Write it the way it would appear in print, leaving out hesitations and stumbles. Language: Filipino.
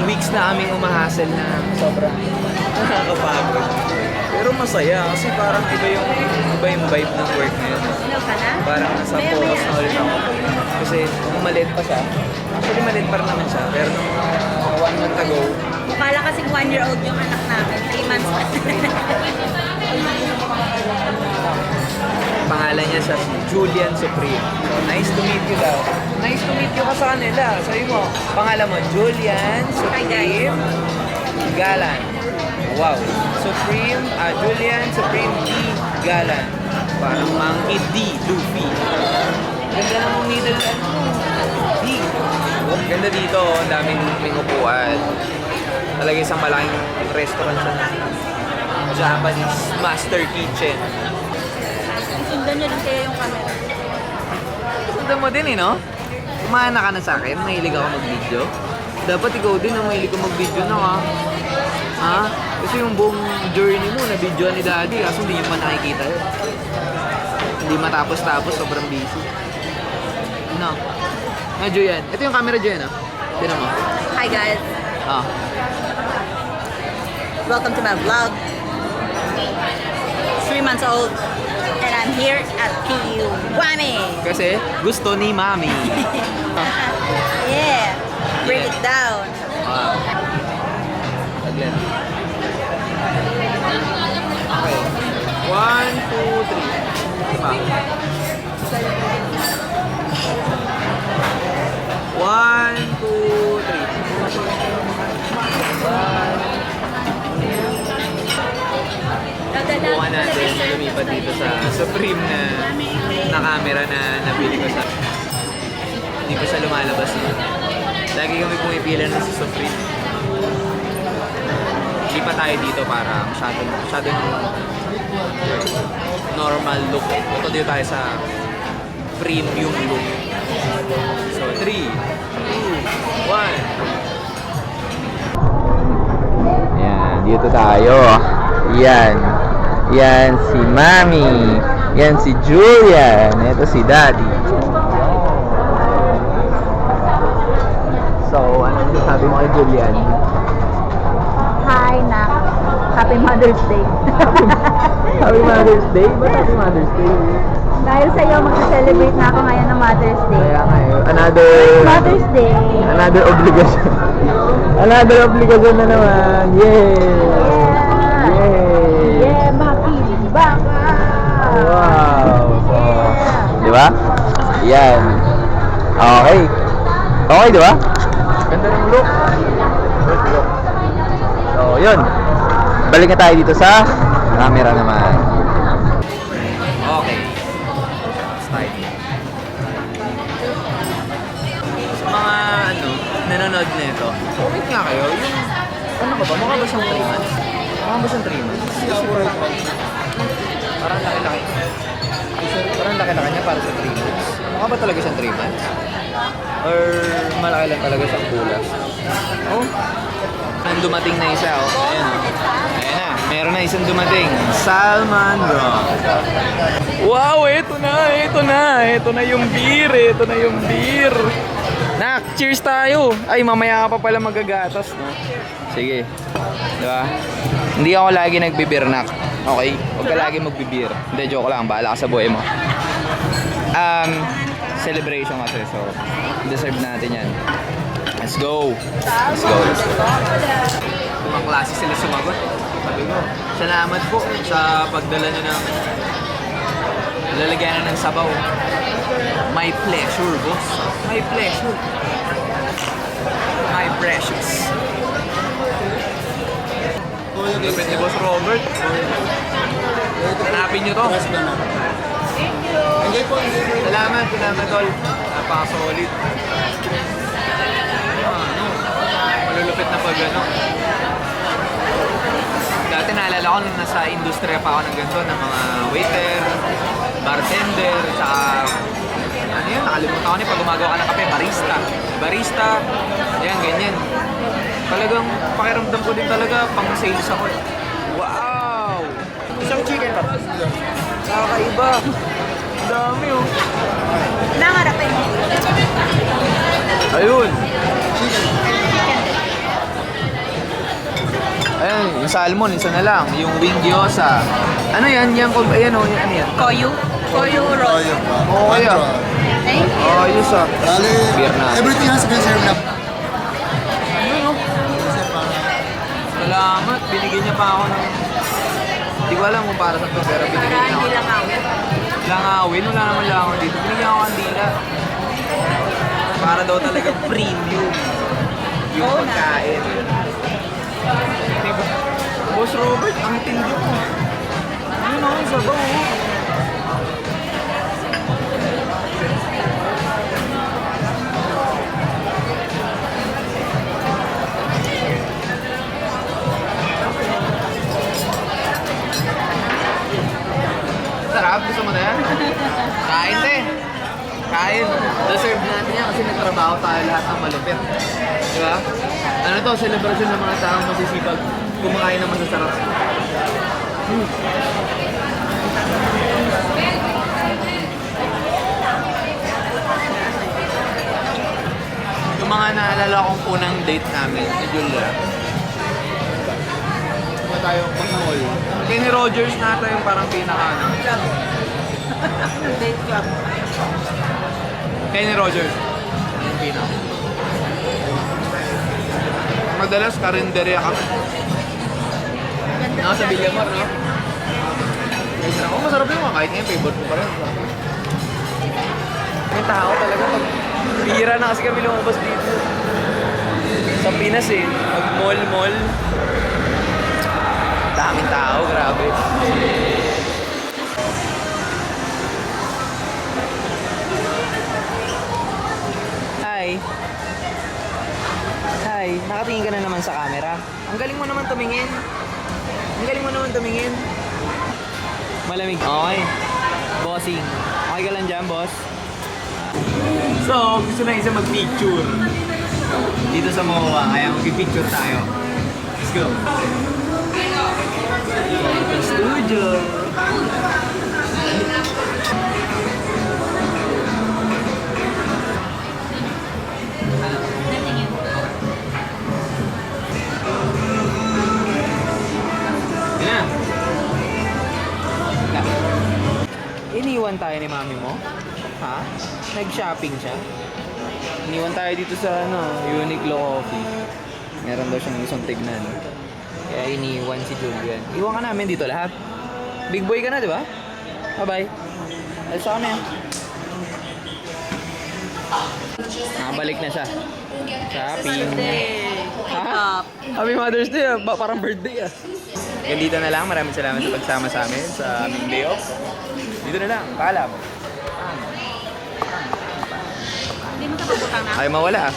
weeks na aming umahasel na sobrang nakakapagod. Pero masaya kasi parang iba yung vibe ng work ngayon. Ano ka na? Parang nasa focus na ulit ako. Kasi nung maliit pa siya, actually maliit pa rin naman siya, pero nung 1 month ago, Mukha lang kasing 1-year-old yung anak namin. 3 months pa. pangalan niya siya si Julian Supreme. So, nice to meet you daw. Nice to meet you ka sa kanila. Sabi mo, pangalan mo, Julian Supreme Galan. Wow. Supreme, Julian Supreme D. Galan. Parang Monkey D. Luffy. Ganda namang middle name mo. D. Ganda dito, ang daming may upuan. Talaga isang malaking restaurant sa Japanese Master Kitchen. Sundan nyo lang kaya yung camera. Sundan mo din no? Kumana ka na sa akin, mahilig ako mag-video. Dapat ikaw din na mahilig ka mag-video na ka. Ha? Kasi yung buong journey mo, na-video ni Daddy, kaso hindi nyo pa nakikita yun. Hindi matapos-tapos, sobrang busy. No? Medyo yan. Ito yung camera dyan, no? Tinan mo. Hi guys. Ah. Welcome to my vlog. 3 months old. And I'm here at Kiwami. Kasi gusto ni Mami. Yeah. Break it down. Wow. Saglit. Okay. 1, 2, 3. Diba? 1, 2, 3. Bukan natin lumipat dito sa Supreme na camera na nabili ko sa... Hindi ko siya lumalabas. Lagi kami pumipila na sa Supreme. Lipat tayo dito para masyado normal look. Ito dito tayo sa premium look. So, 3, 2, 1. Yan, dito tayo. Yan. Yan si Mami. Yan si Julian. Ito si Daddy. So, ano sabi mo kay Julian? Hi, Nak. Happy Mother's Day. Happy Mother's Day? Ba't Happy Mother's Day? Dahil sa'yo, mag-celebrate na ako ngayon ng Mother's Day. Kaya nga Mother's Day. Another obligation. Another obligation na naman. Yeah! Yeah, makibaka! Wow! So, Yeah. di ba? Yan. Okay. Okay, di ba? Ganda ng look. Good look. So, yun. Balik na tayo dito sa camera naman. Okay. Start. Sa mga nanonood nito, comment nga kayo. Yung, ano ba ba? Mukha ba siyang 3 months? Mukha ba siyang 3 months? Parang laki-laki. Parang laki-laki niya para sa 3 months. Mukha ba talaga siyang 3 months? Or malaki lang talaga siyang kulas? Oh. Ang dumating na isa, oh. Ayan, oh. Ayan na. Meron na isang dumating. Salmon Rock. Wow, ito na yung beer. Ito na yung beer. Nak, cheers tayo. Ay, mamaya ka pa pala magagatas, no? Sige. Diba? Hindi ako lagi nagbibir, Nak. Okay? Huwag ka lagi magbibir. Hindi, joke lang. Bahala ka sa buhay mo. Celebration kasi. So, deserve natin yan. Let's go. Let's go. Mga klase sila sumagot. Sabi ko, salamat po sa pagdala nyo ng lalagyan ng sabaw. My pleasure, boss. My pleasure. My precious. Lapit ni Boss Robert. Hanapin nyo to. Thank you. Salamat, tol. Napaka-solid. Malulupit na pag Dati naalala ko nung nasa industriya pa ako ng ganito, ng mga waiter, bartender, tsaka ano yun, nakalimutan ko na pag gumagawa ka ng kape, barista, yan, ganyan. Talagang pakiramdam ko din talaga pang sales ako. Wow! Isang chicken pa. Nakakaiba. Ang dami oh. Nangarapin mo. Ayun. Yung salmon, isa na lang. Yung wing gyoza. Ano yan? Yan, ayan o, ano yan? Koyu. Koyu roll. Oo, kaya. Thank you. Ayos ah. Bali, Beer na. everything has been served na. Ano? Salamat. Binigyan niya pa ako ng... Hindi ko alam kung para sa to, pero binigyan Para niya ako. hindi lang ako. Langawin, wala naman langaw dito. Binigyan ako kandila. Para daw talaga premium. Yung Oo na. pagkain. Diba? Boss Robert, ang tindi mo. Ano na ang sabaw? Oh. Sarap, gusto mo na yan? Kain te. Kain. Deserve natin yan kasi nagtrabaho tayo lahat ng malupit. Di ba? Ano to, celebration ng mga taong masisipag kumakain ng masasarap. Yung mga naalala kong unang date namin ni Julia. Diba tayo mag-mall? Kenny Rogers nata yung parang pinaka Date club. Kenny Rogers. Yung pinaka. Madalas karinderya kami. Ganda Naka sa Villamor, no? Ako masarap yung mga kahit ngayon, favorite ko pa rin. May tao talaga pag bihira na kasi kami lumabas dito. Sa Pinas eh, pag mall. Daming tao, grabe. Hi. Hi, nakatingin ka na naman sa camera. Ang galing mo naman tumingin. Malamig. Okay. Bossing. Okay ka lang dyan, boss? So, gusto na isa mag-picture. Dito sa MOA, kaya mag-picture tayo. Let's go. Photo studio. Yan. Iniwan tayo ni mami mo? Ha? Nag-shopping siya? Iniwan tayo dito sa Uniqlo Coffee. Meron daw siyang isang tignan. Kaya iniwan si Julian. Iwan ka namin dito lahat. Big boy ka na, di ba? Bye-bye. Alis ka kami. Nakabalik na siya. Shopping. Ha? Happy Mother's Day ah. Parang birthday ah. Ganito na lang. Maraming salamat sa pagsama sa amin sa aming day off. Dito na lang. Paalam. Hindi mo ka pabutang na. Ayaw mawala ah.